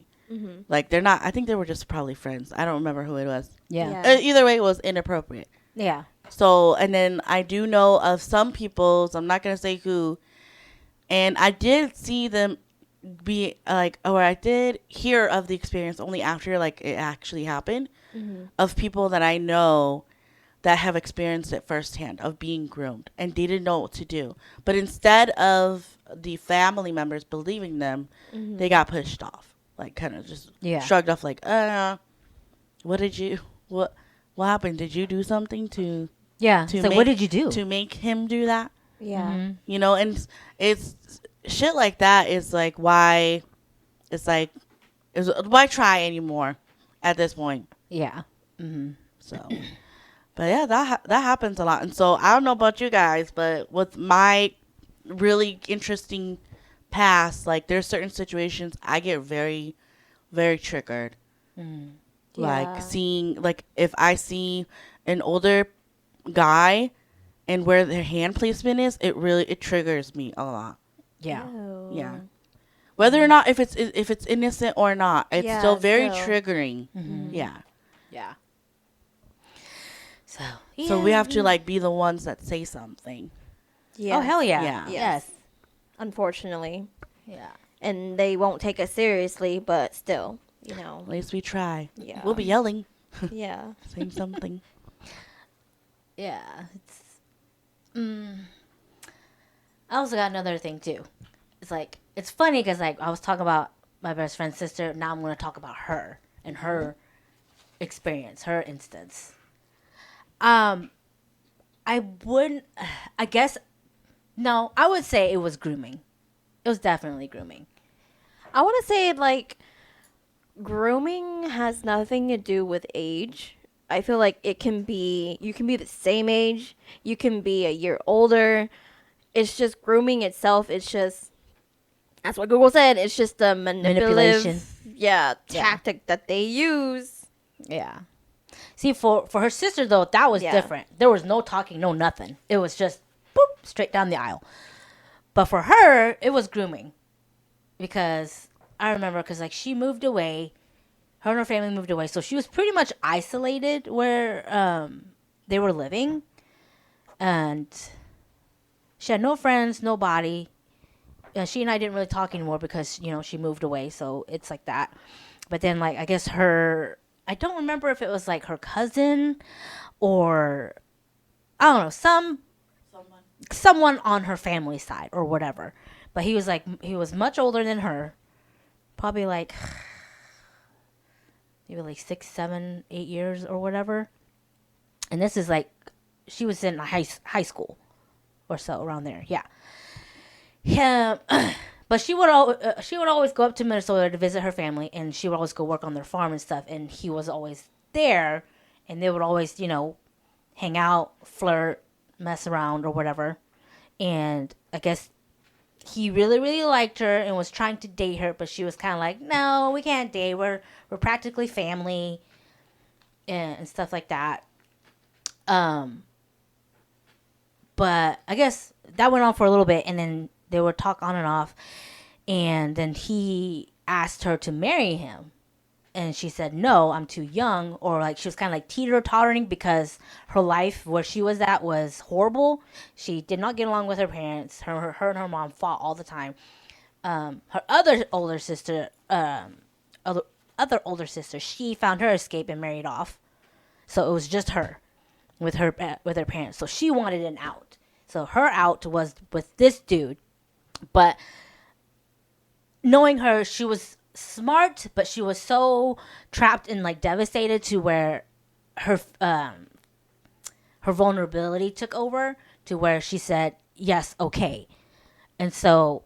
Like, they're not, I think they were just probably friends. I don't remember who it was. Yeah. Yeah. Either way, it was inappropriate. Yeah. So, and then I do know of some people, so I'm not going to say who, and I did see them be like, or I did hear of the experience only after, like, it actually happened, of people that I know that have experienced it firsthand of being groomed and didn't know what to do. But instead of the family members believing them, they got pushed off. Like, kind of just shrugged off, like, what happened? Did you do something to Yeah. to So make, what did you do? to make him do that? Yeah. You know, and it's shit like that is like why it's like why try anymore at this point. Yeah. So, but yeah, that happens a lot. And so I don't know about you guys, but with my really interesting past, like, there's certain situations I get very, very triggered. Like, Yeah. seeing, like, if I see an older guy and where their hand placement is, it triggers me a lot. Yeah. Oh. Yeah. Whether or not if it's innocent or not, it's Yeah, still very still. triggering. Yeah. Yeah. So. So we have to, like, be the ones that say something. Yeah. Oh hell yeah. Yeah. Yes. Unfortunately. Yeah. And they won't take us seriously, but still, you know. At least we try. Yeah. We'll be yelling, Yeah. saying something. Yeah. It's. I also got another thing too. It's like it's funny because like I was talking about my best friend's sister. Now I'm going to talk about her and her experience, her instance. I wouldn't. I guess. No, I would say it was grooming. It was definitely grooming. I want to say, like, grooming has nothing to do with age. I feel like you can be the same age, you can be a year older. It's just grooming itself. It's just, that's what Google said. It's just a Manipulation. yeah, Yeah. tactic that they use. Yeah. See, for her sister though, that was Yeah. different. There was no talking, no nothing. It was just boop straight down the aisle. But for her, it was grooming, because I remember, because like she moved away, her and her family moved away, so she was pretty much isolated where they were living, and she had no friends, nobody. She and I didn't really talk anymore because she moved away, so it's like that. But then like I guess I don't remember if it was like her cousin or I don't know, someone on her family side or whatever. But he was much older than her, probably like maybe like 6, 7, 8 years or whatever. And this is like she was in high school or so, around there. Yeah. Yeah. But she would always go up to Minnesota to visit her family, and she would always go work on their farm and stuff. And he was always there, and they would always hang out, flirt, mess around or whatever. And I guess he really, really liked her and was trying to date her, but she was kind of like, no, we can't date. We're practically family, and stuff like that. But I guess that went on for a little bit, and then they would talk on and off, and then he asked her to marry him. And she said, no, I'm too young. Or like she was kind of like teeter-tottering because her life where she was at was horrible. She did not get along with her parents. Her and her mom fought all the time. Her other older sister, she found her escape and married off. So it was just her with her parents. So she wanted an out. So her out was with this dude. But knowing her, she was smart, but she was so trapped and like devastated to where her vulnerability took over, to where she said yes, okay. And so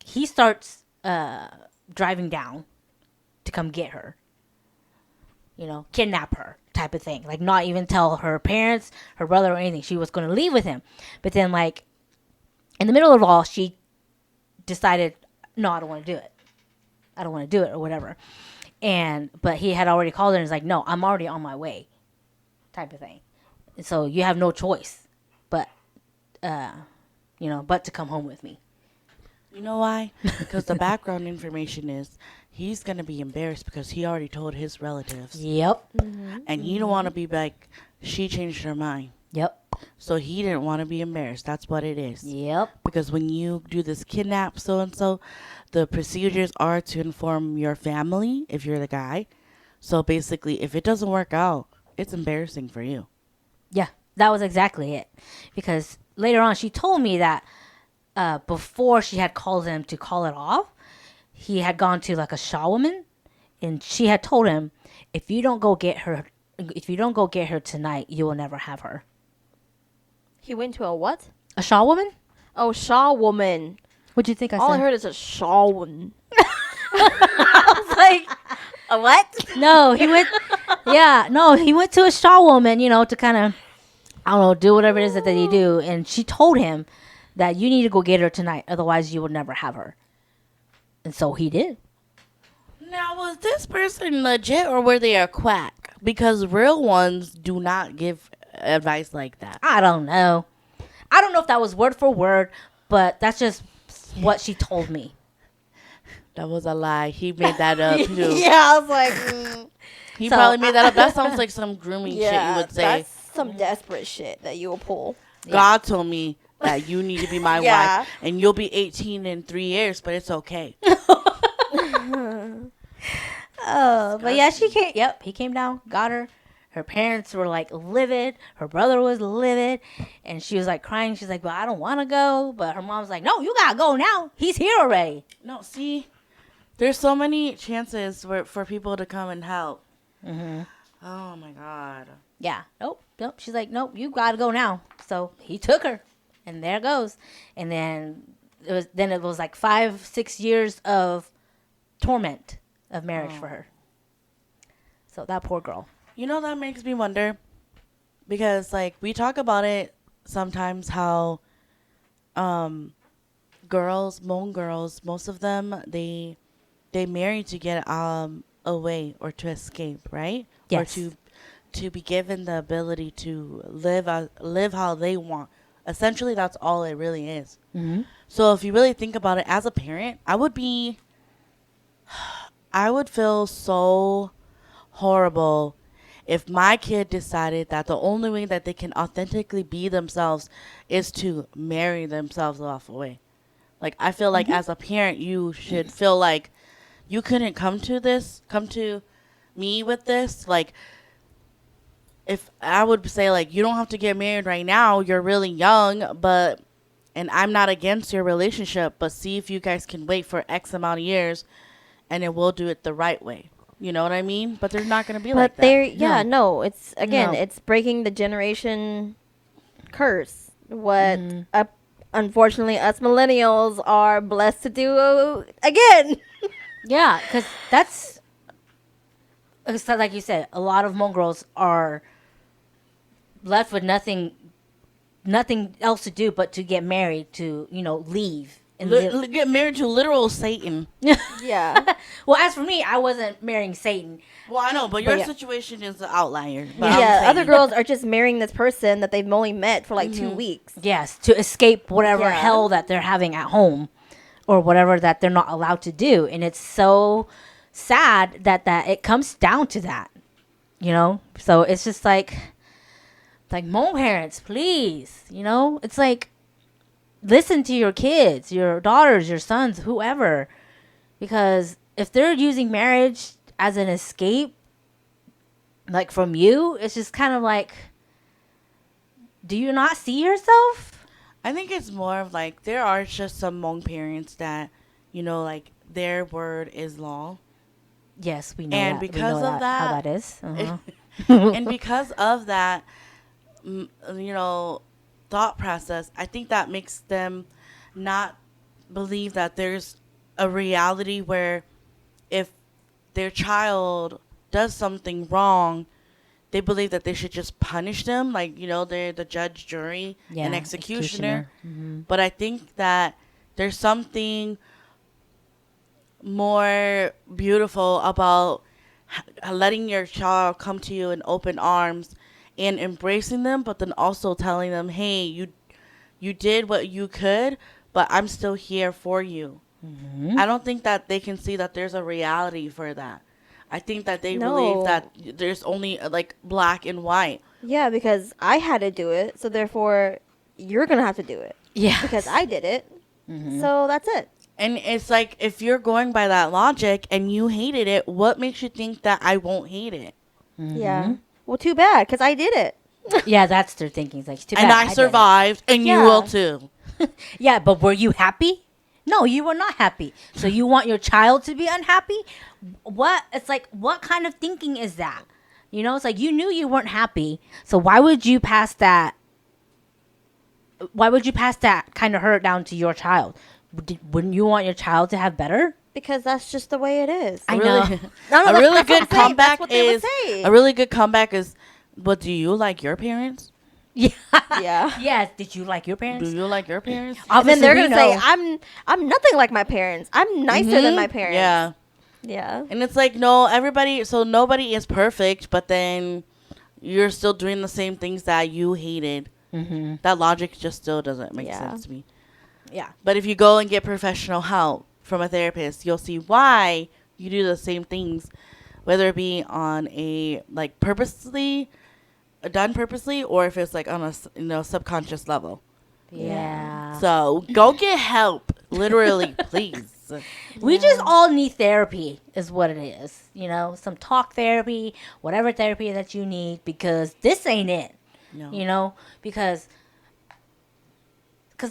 he starts driving down to come get her, kidnap her type of thing, like not even tell her parents, her brother, or anything. She was going to leave with him, but then like in the middle of it all, she decided, no, I don't want to do it or whatever. But he had already called her and was like, no, I'm already on my way type of thing. And so you have no choice but to come home with me. You know why? Because the background information is he's going to be embarrassed because he already told his relatives. Yep. And you don't want to be like, she changed her mind. Yep. So he didn't want to be embarrassed. That's what it is. Yep. Because when you do this kidnap so-and-so, the procedures are to inform your family if you're the guy. So basically, if it doesn't work out, it's embarrassing for you. Yeah, that was exactly it. Because later on, she told me that before she had called him to call it off, he had gone to like a Shaw woman, and she had told him, if you don't go get her tonight, you will never have her. He went to a what? A Shaw woman? Oh, Shaw woman. What'd you think I All I said? heard is a Shaw woman. I was like, a what? No, he went. Yeah, no, he went to a Shaw woman, to kind of, I don't know, do whatever it is that you do. And she told him that you need to go get her tonight, otherwise you will never have her. And so he did. Now, was this person legit or were they a quack? Because real ones do not give advice like that. I don't know. I don't know if that was word for word, but that's just what she told me. That was a lie. He made that up too. Yeah, I was like, He So, probably made that up. That sounds like some grooming shit yeah, you would say. that's some desperate shit that you will pull. God told me that you need to be my Yeah. wife and you'll be 18 in 3 years, but it's okay. Oh, but yeah, she came. Yep, he came down, got her. Her parents were like livid. Her brother was livid, and she was like crying. She's like, "Well, I don't want to go," but her mom's like, "No, you gotta go now. He's here already." No, see, there's so many chances for people to come and help. Mm-hmm. Oh my God. Yeah. Nope. She's like, "Nope, you gotta go now." So he took her, and there goes. And then it was like 5-6 years of torment of marriage for her. So that poor girl. You know, that makes me wonder because, like, we talk about it sometimes how girls, Hmong girls, most of them, they marry to get away or to escape, right? Or Yes. to be given the ability to live how they want. Essentially, that's all it really is. Mm-hmm. So if you really think about it, as a parent, I would feel so horrible if my kid decided that the only way that they can authentically be themselves is to marry themselves off away. Like, I feel like as a parent, you should feel like you couldn't come to me with this. Like, if I would say, like, you don't have to get married right now, you're really young, and I'm not against your relationship, but see if you guys can wait for X amount of years and then we'll do it the right way. You know what I mean? But there's not going to be like But that. there, yeah, no. It's again, No. it's breaking the generation curse. What, Mm-hmm. unfortunately, us millennials are blessed to do again. Yeah, because that's it's like you said. A lot of Hmong girls are left with nothing else to do but to get married, to leave and live. Get married to literal Satan. Yeah. Well, as for me, I wasn't marrying Satan. Well, I know, but your yeah. situation is the outlier. But I'm Yeah, saying- other girls are just marrying this person that they've only met for like 2 weeks. Yes, to escape whatever Yeah. hell that they're having at home, or whatever that they're not allowed to do, and it's so sad that it comes down to that. So it's just like Hmong parents, please. It's like, listen to your kids, your daughters, your sons, whoever. Because if they're using marriage as an escape, like from you, it's just kind of like, do you not see yourself? I think it's more of like there are just some Hmong parents that, like their word is law. Yes, we know And that. We because know of how that- that is. Uh-huh. And because of that, thought process, I think that makes them not believe that there's a reality where if their child does something wrong, they believe that they should just punish them. Like, they're the judge, jury, and executioner. Mm-hmm. But I think that there's something more beautiful about letting your child come to you in open arms and embracing them, but then also telling them, hey, you did what you could, but I'm still here for you. Mm-hmm. I don't think that they can see that there's a reality for that. I think that they No. believe that there's only like black and white. Yeah, because I had to do it, so therefore you're going to have to do it. Yeah. Because I did it. Mm-hmm. So that's it. And it's like, if you're going by that logic and you hated it, what makes you think that I won't hate it? Mm-hmm. Yeah. Well, too bad, because I did it. Yeah, that's their thinking. It's like, too And bad I did it. survived, and you Yeah. will too. Yeah, but were you happy? No, you were not happy. So you want your child to be unhappy? What? It's like, what kind of thinking is that? It's like, you knew you weren't happy. So why would you pass that? Why would you pass that kind of hurt down to your child? Wouldn't you want your child to have better? Because that's just the way it is. I Really- know. No, no, A that- really that's what good I'm saying. That's comeback what they would is say. a really good comeback is, but do you like your parents? Yeah. Yeah. Yes. Did you like your parents? Do you like your parents? And then Obviously, they're we gonna say, know. I'm nothing like my parents. I'm nicer than my parents. Yeah. Yeah. And it's like, no, nobody is perfect, but then you're still doing the same things that you hated. Mm-hmm. That logic just still doesn't make Yeah. sense to me. Yeah. But if you go and get professional help from a therapist, you'll see why you do the same things, whether it be on a like done purposely, or if it's like on a subconscious level. Yeah. So go get help, literally, please. We just all need therapy, is what it is. Some talk therapy, whatever therapy that you need, because this ain't it. No. Because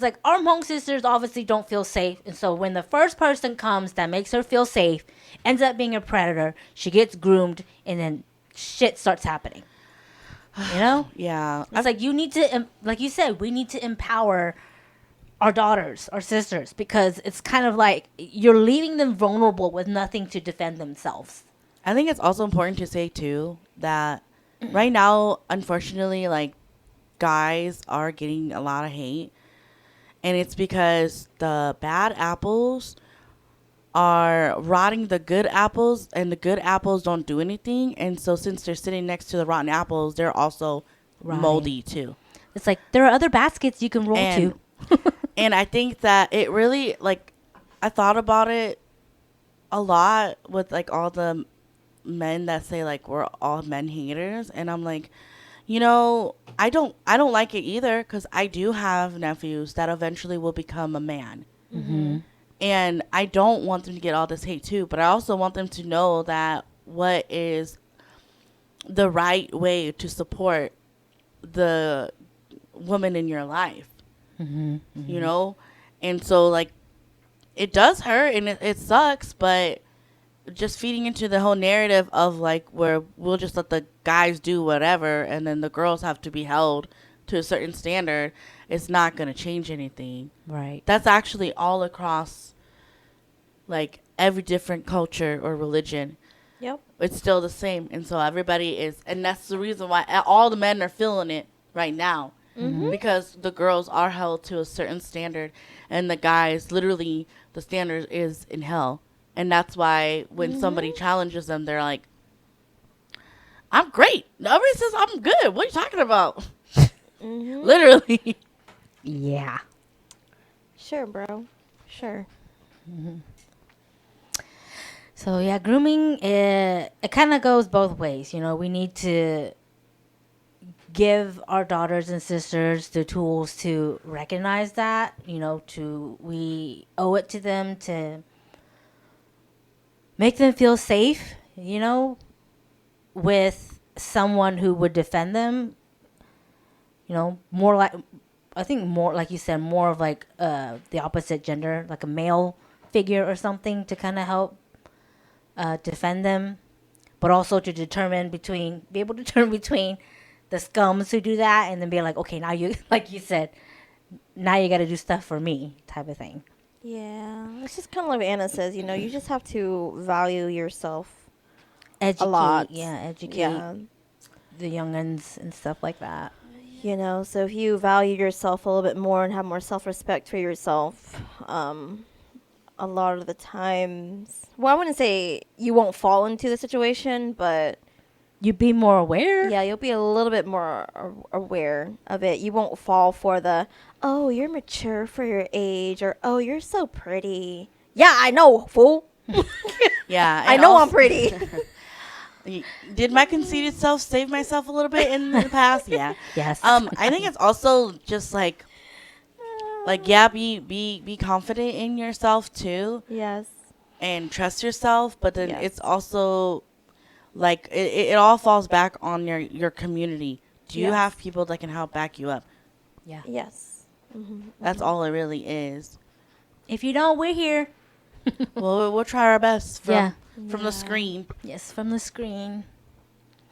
like our Hmong sisters obviously don't feel safe, and so when the first person comes that makes her feel safe ends up being a predator, she gets groomed, and then shit starts happening. Yeah. It's like, you need to, like you said, we need to empower our daughters, our sisters, because it's kind of like you're leaving them vulnerable with nothing to defend themselves. I think it's also important to say too that right now, unfortunately, like guys are getting a lot of hate, and it's because the bad apples are rotting the good apples, and the good apples don't do anything. And so, since they're sitting next to the rotten apples, they're also Rotting. moldy too. It's like there are other baskets you can roll And to. and I think that it really, like, I thought about it a lot with like all the men that say like we're all men haters, and I'm like, I don't like it either, because I do have nephews that eventually will become a man. Mm-hmm. And I don't want them to get all this hate too, but I also want them to know that what is the right way to support the woman in your life, Mm-hmm. you know? And so, like, it does hurt and it sucks, but just feeding into the whole narrative of, like, where we'll just let the guys do whatever and then the girls have to be held to a certain standard, it's not going to change anything. Right. That's actually all across, like, every different culture or religion. Yep. It's still the same. And so everybody is, and that's the reason why all the men are feeling it right now. Mm-hmm. Because the girls are held to a certain standard, and the guys, literally, the standard is in hell. And that's why when somebody challenges them, they're like, I'm great. Nobody says I'm good. What are you talking about? Mm-hmm. Literally. Yeah. Sure, bro. Sure. So yeah, grooming it kind of goes both ways. You know, we need to give our daughters and sisters the tools to recognize that. You know, we owe it to them to make them feel safe. You know, with someone who would defend them. You know, more like I think more like you said, more of like the opposite gender, like a male figure or something to kind of help defend them, but also to be able to determine between the scums who do that and then be like, okay, now you, like you said, now you got to do stuff for me type of thing. Yeah. It's just kind of like what Anna says, you just have to value yourself Educate, a lot. educate Yeah. the youngins and stuff like that. So if you value yourself a little bit more and have more self-respect for yourself, a lot of the times, well, I wouldn't say you won't fall into the situation, but You'd be more aware. yeah, you'll be a little bit more aware of it. You won't fall for the, oh, you're mature for your age, or oh, you're so pretty. Yeah, I know, fool. Yeah. I and know I'm also- pretty. Did my conceited self save myself a little bit in the past? Yeah. Yes. I think it's also just like yeah, be confident in yourself too, Yes. and trust yourself. But then Yes. it's also like it all falls back on your community. Do you Yes. have people that can help back you up? Yeah. Yes. Mm-hmm. That's all it really is. If you don't, we're here. Well, we'll try our best from Yeah. from the screen. Yes, from the screen.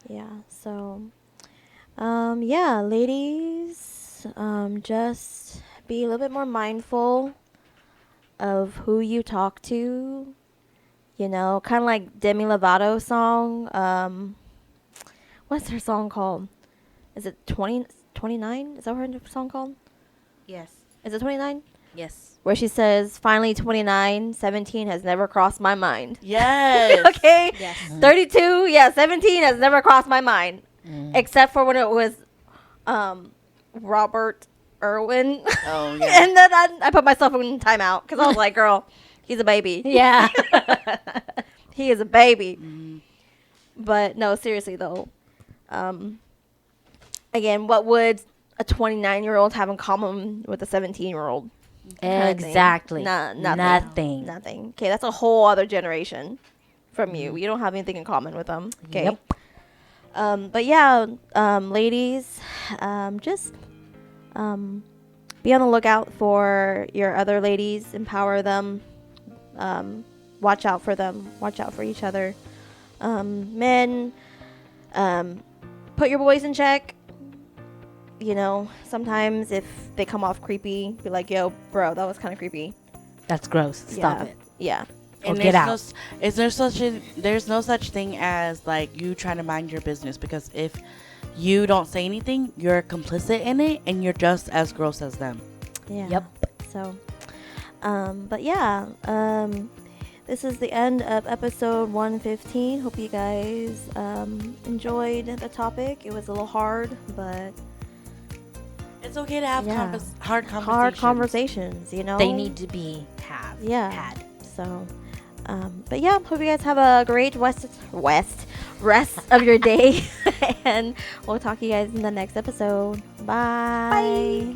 Yeah. So, yeah, ladies, just be a little bit more mindful of who you talk to. Kind of like Demi Lovato's song. What's her song called? Is it 29? Is that what her song called? Yes. Is it 29? Yes. Where she says, finally 29, 17 has never crossed my mind. Yes. Okay? Yes. 32, yeah, 17 has never crossed my mind. Except for when it was Robert Irwin. Oh yeah. And then I put myself in timeout because I was like, girl, he's a baby. Yeah. He is a baby. Mhm. But no, seriously though. Again, what would a 29-year-old have in common with a 17-year-old? Exactly. Nothing. Nothing. Okay, that's a whole other generation from you. You don't have anything in common with them. Okay. Yep. But yeah, ladies, just be on the lookout for your other ladies. Empower them. Watch out for them. Watch out for each other. Men, put your boys in check. Sometimes if they come off creepy, be like, yo, bro, that was kind of creepy. That's gross. Stop Yeah. it. Yeah. or And get out. there's no such thing as like you trying to mind your business, because if you don't say anything, you're complicit in it and you're just as gross as them. Yeah. Yep. So, but yeah, this is the end of episode 115. Hope you guys enjoyed the topic. It was a little hard, but It's okay to have Yeah. hard conversations. hard conversations, you know? They need to be Yeah. had. So, but yeah, hope you guys have a great rest of your day. And we'll talk to you guys in the next episode. Bye. Bye.